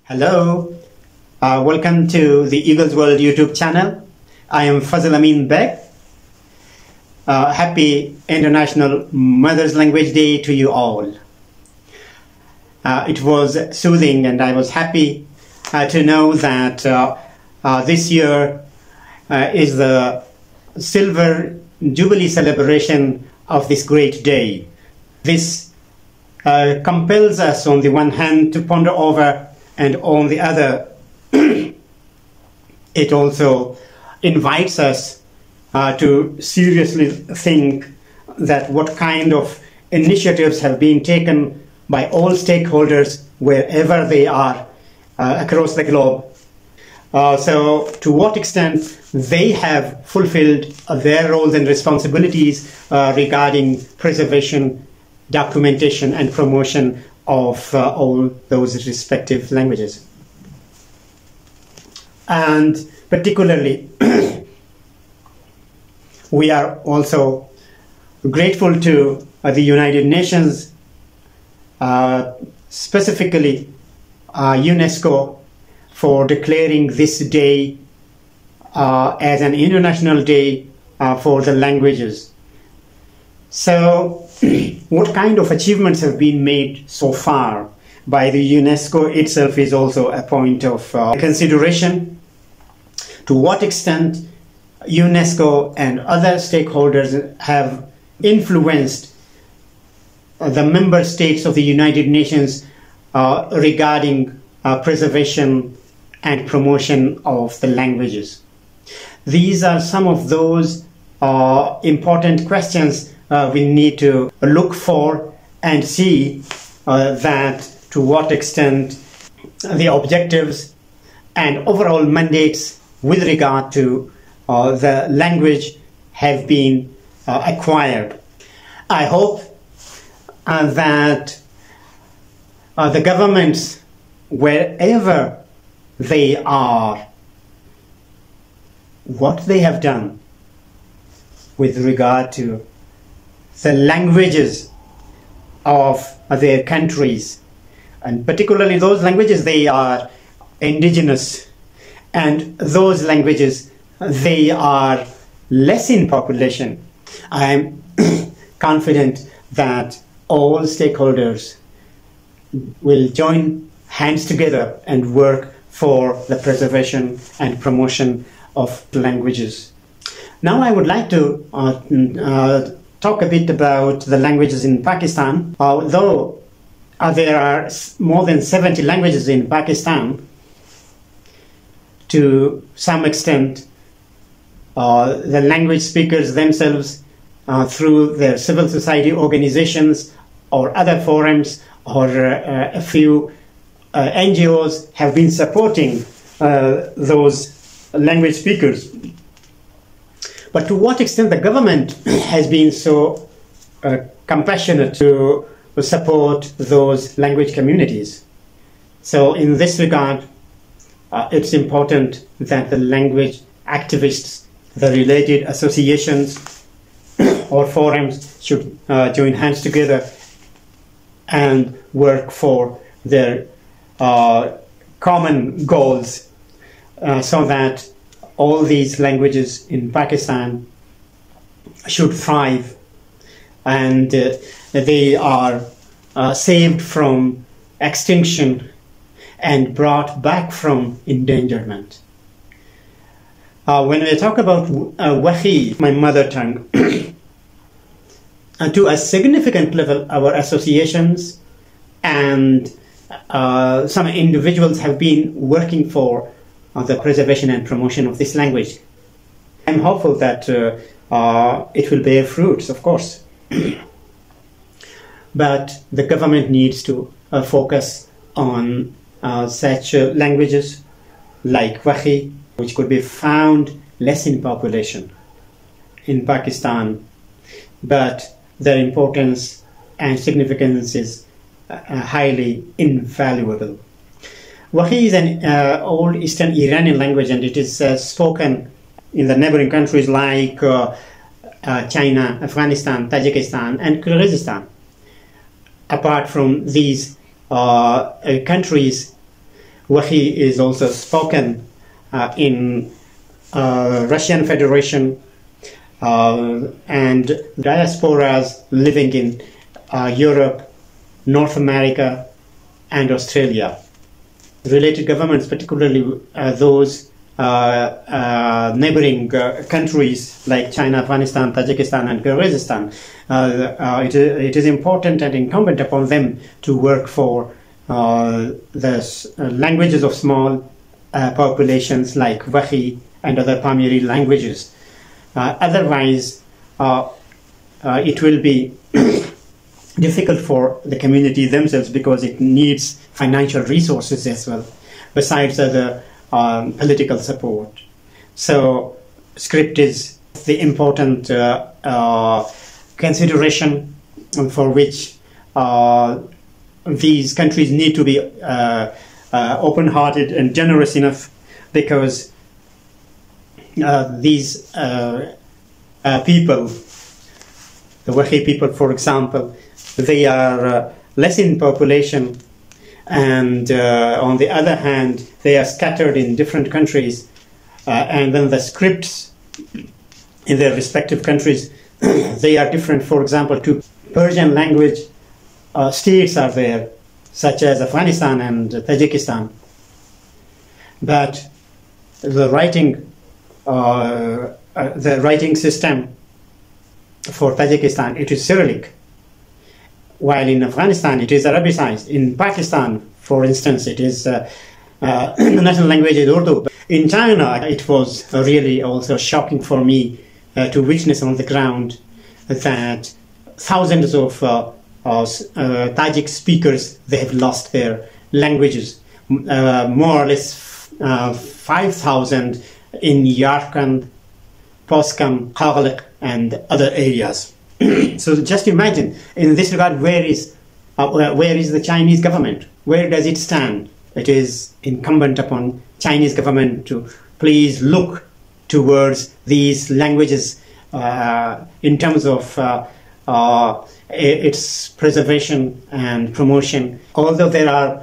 Hello, welcome to the Eagles World YouTube channel. I am Fazil Amin Beg. Happy International Mother's Language Day to you all. It was soothing and I was happy to know that this year is the silver Jubilee celebration of this great day. This compels us on the one hand to ponder over, and on the other, it also invites us to seriously think that what kind of initiatives have been taken by all stakeholders wherever they are across the globe. So to what extent they have fulfilled their roles and responsibilities regarding preservation, documentation and promotion of all those respective languages. And particularly, we are also grateful to the United Nations, specifically UNESCO, for declaring this day as an international day for the languages. So, what kind of achievements have been made so far by the UNESCO itself is also a point of consideration. To what extent UNESCO and other stakeholders have influenced the member states of the United Nations regarding preservation and promotion of the languages. These are some of those important questions we need to look for and see that to what extent the objectives and overall mandates with regard to the language have been acquired. I hope that the governments, wherever they are, what they have done with regard to the languages of their countries, and particularly those languages they are indigenous, and those languages they are less in population. I am confident that all stakeholders will join hands together and work for the preservation and promotion of languages. Now I would like to talk a bit about the languages in Pakistan. Although there are more than 70 languages in Pakistan, to some extent the language speakers themselves through their civil society organizations or other forums or a few NGOs have been supporting those language speakers. But to what extent the government has been so compassionate to support those language communities. So in this regard, it's important that the language activists, the related associations or forums should join hands together and work for their common goals so that all these languages in Pakistan should thrive and they are saved from extinction and brought back from endangerment. When we talk about Wahi, my mother tongue, to a significant level our associations and some individuals have been working for the preservation and promotion of this language. I'm hopeful that it will bear fruits, of course. But the government needs to focus on such languages like Wahi, which could be found less in population in Pakistan, but their importance and significance is highly invaluable. Wahi is an old Eastern Iranian language, and it is spoken in the neighboring countries like China, Afghanistan, Tajikistan, and Kyrgyzstan. Apart from these countries, Wahi is also spoken in Russian Federation and diasporas living in Europe, North America, and Australia. Related governments, particularly those neighboring countries like China, Afghanistan, Tajikistan, and Kyrgyzstan, it is important and incumbent upon them to work for the languages of small populations like Wahi and other Pamiri languages. Otherwise, it will be difficult for the community themselves because it needs financial resources as well, besides other political support. So script is the important consideration for which these countries need to be open-hearted and generous enough, because these people, the Wahi people, for example, they are less in population, and on the other hand, they are scattered in different countries, and then the scripts in their respective countries, they are different. For example, two Persian language states are there, such as Afghanistan and Tajikistan, but the writing system for Tajikistan, it is Cyrillic, while in Afghanistan it is Arabicized. In Pakistan, for instance, it is the national language is Urdu. In China, it was really also shocking for me to witness on the ground that thousands of Tajik speakers, they have lost their languages. More or less 5,000 in Yarkand, Poskam, Kagalik, and other areas. So just imagine, in this regard, where is the Chinese government? Where does it stand? It is incumbent upon Chinese government to please look towards these languages in terms of its preservation and promotion. Although there are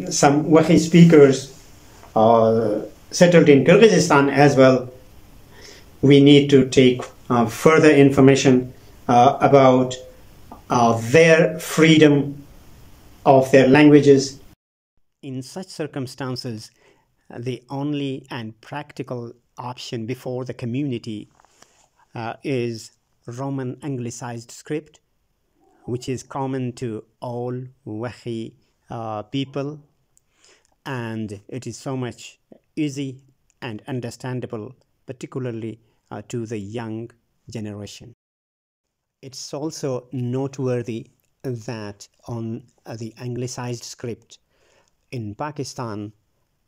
some Wahi speakers settled in Kyrgyzstan as well, we need to take further information about their freedom of their languages. In such circumstances, the only and practical option before the community is Roman anglicized script, which is common to all Wahi people, and it is so much easy and understandable, particularly to the young generation. It's also noteworthy that on the anglicized script in Pakistan,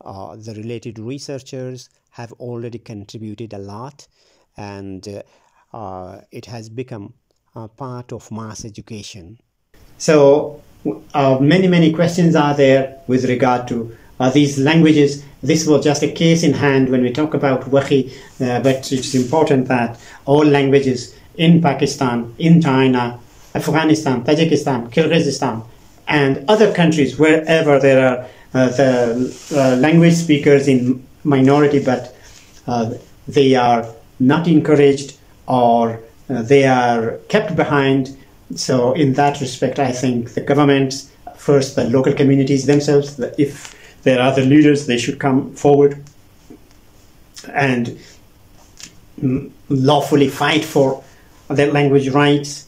the related researchers have already contributed a lot, and it has become a part of mass education. So many questions are there with regard to these languages. This was just a case in hand when we talk about Wahi, but it's important that all languages in Pakistan, in China, Afghanistan, Tajikistan, Kyrgyzstan, and other countries wherever there are the language speakers in minority, but they are not encouraged or they are kept behind. So in that respect, I think the governments, first the local communities themselves, if there are the leaders, they should come forward and lawfully fight for their language rights.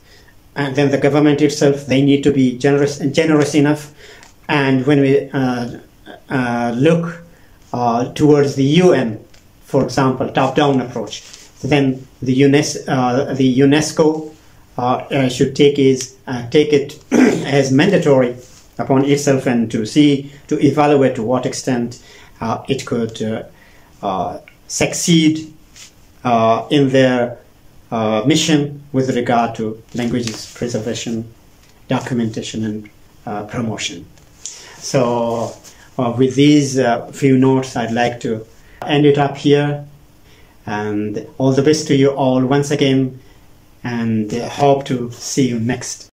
And then the government itself, they need to be generous enough. And when we look towards the UN, for example, top-down approach, then the UNESCO should take it as mandatory upon itself, and to evaluate to what extent it could succeed in their mission with regard to languages preservation, documentation, and promotion. So with these few notes, I'd like to end it up here, and all the best to you all once again, and hope to see you next.